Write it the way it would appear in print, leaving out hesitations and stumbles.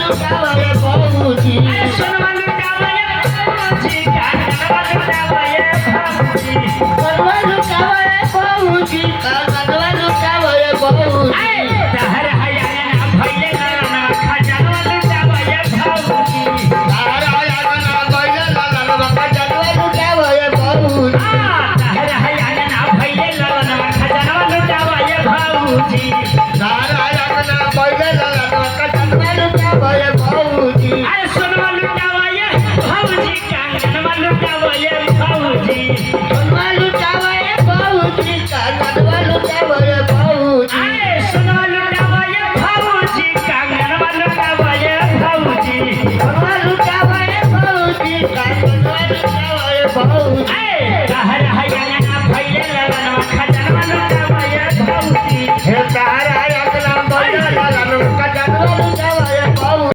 लुटावय भाऊजी सोनवा लुटावय भाऊजी कांगनवा लुटावय भाऊजी सोनवा लुटावय भाऊजी कांगनवा लुटावय भाऊजी दहर हयाना भैले लालना खजानवा लुटावय भाऊजी दहर हयाना भैले लालना खजानवा लुटावय भाऊजी दहर हयाना भैले लालना खजानवा लुटावय भाऊजी दहर हयाना भैले लालना खजानवा लुटावय भाऊजी सोनवा लुटावय भाऊजी कांगनवा लुटावय भाऊजी सोनवा लुटावय भाऊजी कांगनवा लुटावय भाऊजी सोनवा लुटावय भाऊजी कांगनवा लुटावय भाऊजी सोनवा लुटावय भाऊजी कांगनवा लुटावय भाऊजी दहर हयाना भैले लालना खजानवा लुटावय भाऊजी हे दहर हयाना भैले लालना खजानवा लुटावय